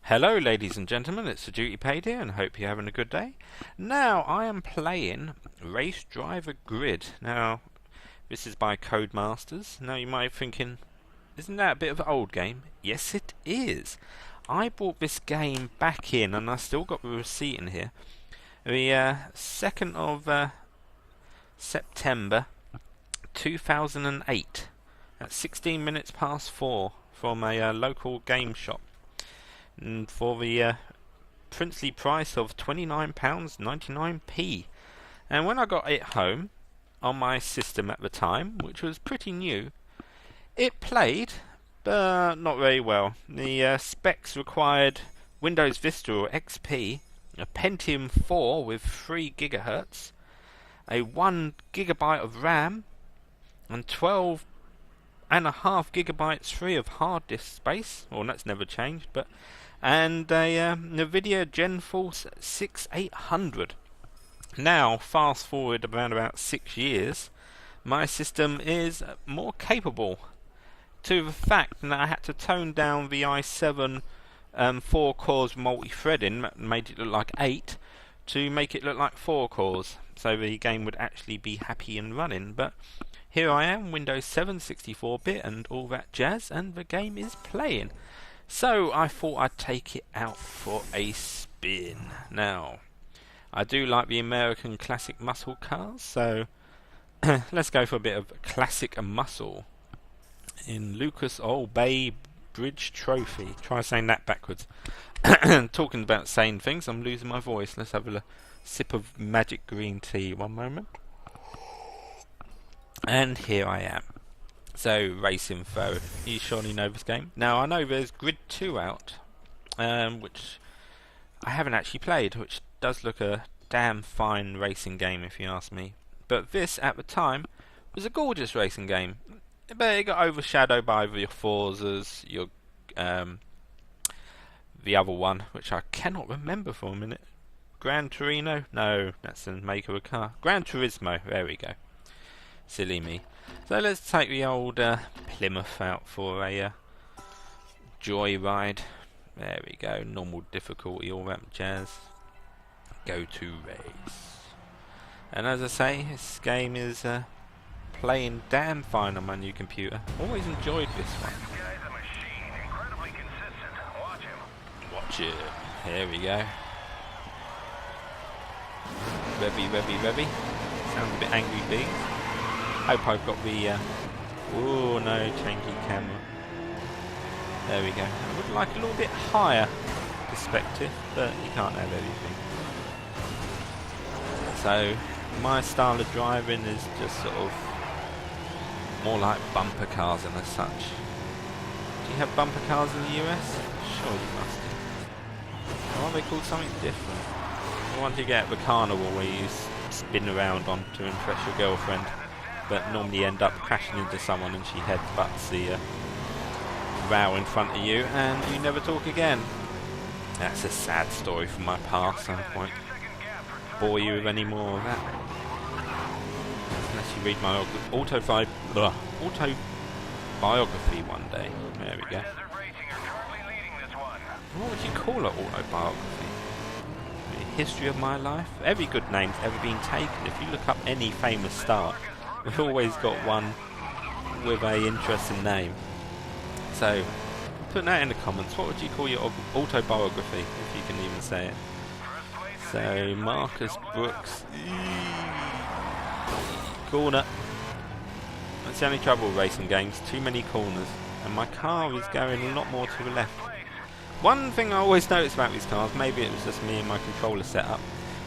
Hello ladies and gentlemen, it's the Duty Paid here and hope you're having a good day. Now I am playing Race Driver Grid. Now this is by Codemasters. Now you might be thinking, isn't that a bit of an old game? Yes it is. I bought this game back in and I still got the receipt in here. The 2nd of September 2008 at 16 minutes past 4 from a local game shop. And for the princely price of £29.99p. And when I got it home on my system at the time, which was pretty new, it played, but not very well. The specs required Windows Vista or XP, a Pentium 4 with 3 GHz, a 1 GB of RAM, and 12.5 GB free of hard disk space. Well, that's never changed, but and a NVIDIA GeForce 6800. Now, fast forward around about 6 years, my system is more capable, to the fact that I had to tone down the i7 4 cores multi-threading, made it look like 8, to make it look like 4 cores, so the game would actually be happy and running. But here I am, Windows 7, 64-bit and all that jazz, and the game is playing. So I thought I'd take it out for a spin. Now, I do like the American classic muscle cars, so let's go for a bit of classic muscle in Lucas Oil Bay Bridge Trophy. Try saying that backwards. Talking about saying things, I'm losing my voice. Let's have a sip of magic green tea. One moment. And here I am. So, Race Info. You surely know this game. Now, I know there's Grid 2 out, which I haven't actually played, which does look a damn fine racing game if you ask me. But this, at the time, was a gorgeous racing game. But it got overshadowed by your Forzas, your the other one, which I cannot remember for a minute. Gran Torino? No, that's the maker of a car. Gran Turismo, there we go. Silly me. So let's take the old Plymouth out for a joyride. There we go. Normal difficulty, all that jazz. Go to race. And as I say, this game is playing damn fine on my new computer. Always enjoyed this one. Watch it. Here we go. Revy. Sounds a bit angry big. Hope I've got the oh no, changing camera. There we go. I would like a little bit higher perspective, but you can't have everything. So my style of driving is just sort of more like bumper cars and as such. Do you have bumper cars in the US? Sure you must do. Or are they called something different? The ones you get at the carnival where you spin around on to impress your girlfriend, but normally end up crashing into someone and she headbutts the row in front of you and you never talk again. That's a sad story from my past. I won't bore you with any more of that. Unless you read my autobiography one day. There we go. What would you call it, autobiography? The history of my life? Every good name's ever been taken. If you look up any famous star, we've always got one with a interesting name. So, put that in the comments. What would you call your autobiography, if you can even say it? So, Marcus Brooks. Corner. That's the only trouble with racing games. Too many corners. And my car is going a lot more to the left. One thing I always noticed about these cars, maybe it was just me and my controller setup,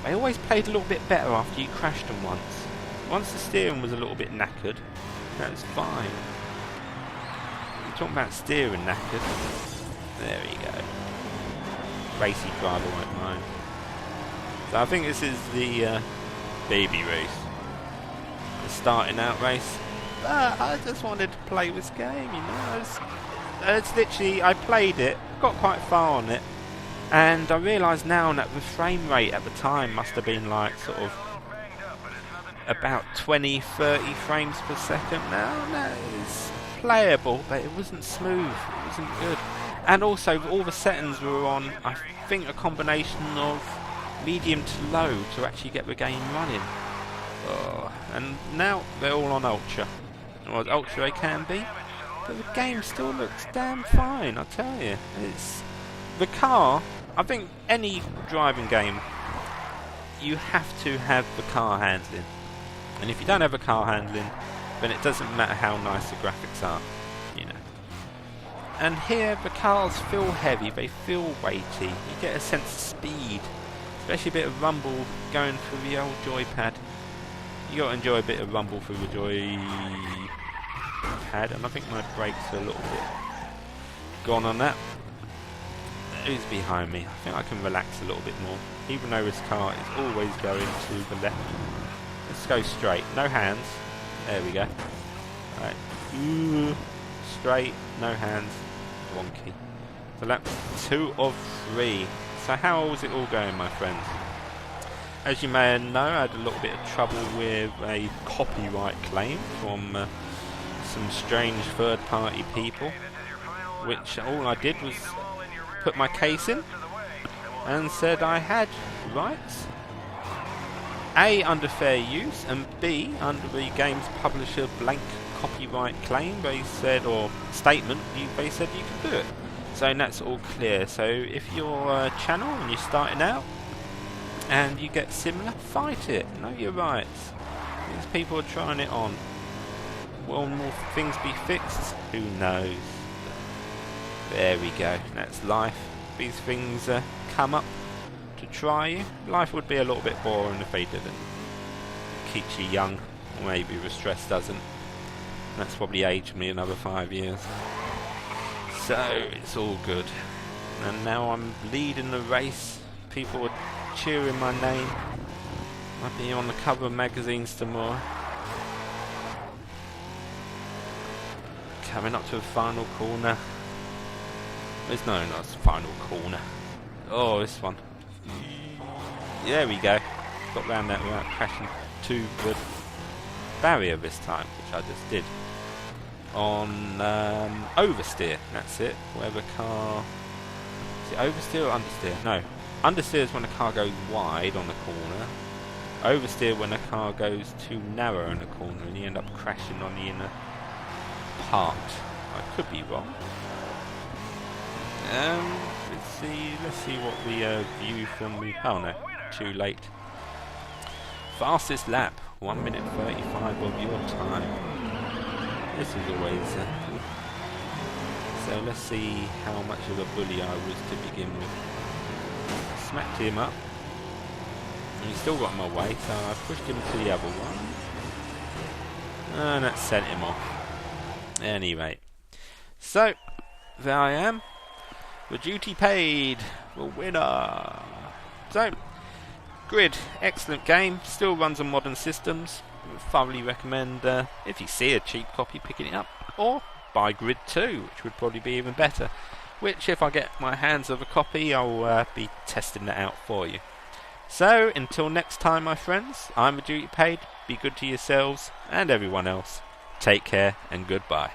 they always played a little bit better after you crashed them once. Once the steering was a little bit knackered, that was fine. I'm talking about steering knackered. There we go. Racy driver won't mind. So I think this is the baby race. The starting out race. But I just wanted to play this game, you know. It's literally, I played it, got quite far on it, and I realised now that the frame rate at the time must have been like sort of about 20-30 frames per second. Now, no, it's playable, but it wasn't smooth, it wasn't good. And also all the settings were on, I think, a combination of medium to low to actually get the game running. Oh, and now they're all on ultra. Well, as ultra they can be, but the game still looks damn fine, I tell you. It's the car. I think any driving game, you have to have the car handling, and if you don't have the car handling, then it doesn't matter how nice the graphics are, you know. And here the cars feel heavy, they feel weighty. You get a sense of speed, especially a bit of rumble going through the old joypad. You got to enjoy a bit of rumble through the joypad, and I think my brakes are a little bit gone on that. Who's behind me? I think I can relax a little bit more, even though this car is always going to the left. Let's go straight, no hands. There we go. Right. Ooh. Straight, no hands, wonky. So that's 2 of 3. So how is it all going, my friends? As you may know, I had a little bit of trouble with a copyright claim from some strange third-party people, which all I did was put my case in and said I had rights. A, under fair use, and B, under the game's publisher blank copyright claim, they said, or statement, they said you can do it. So that's all clear. So if you're a channel and you're starting out and you get similar, fight it. Know your rights. These people are trying it on. Will more things be fixed? Who knows? There we go. That's life. These things come up to try you. Life would be a little bit boring if they didn't. It keeps you young, or maybe the stress doesn't. That's probably aged me another 5 years. So it's all good. And now I'm leading the race. People are cheering my name. I'll be on the cover of magazines tomorrow. Coming up to the final corner. There's no, not the final corner. Oh, this one. There we go. Got round that without crashing to the barrier this time, which I just did. On oversteer, that's it. Where the car... Is it oversteer or understeer? No. Understeer is when the car goes wide on the corner. Oversteer when the car goes too narrow in the corner and you end up crashing on the inner part. I could be wrong. Let's see what the view from the... Oh no, too late. Fastest lap, 1 minute 35 of your time. This is always good. So let's see how much of a bully I was to begin with. Smacked him up. And he still got in my way, so I pushed him to the other one. And that sent him off. Anyway. So, there I am. The duty paid. The winner. So, Grid. Excellent game. Still runs on modern systems. Thoroughly recommend, if you see a cheap copy, picking it up. Or buy Grid 2, which would probably be even better. Which, if I get my hands of a copy, I'll be testing that out for you. So, until next time, my friends, I'm the Duty Paid. Be good to yourselves and everyone else. Take care and goodbye.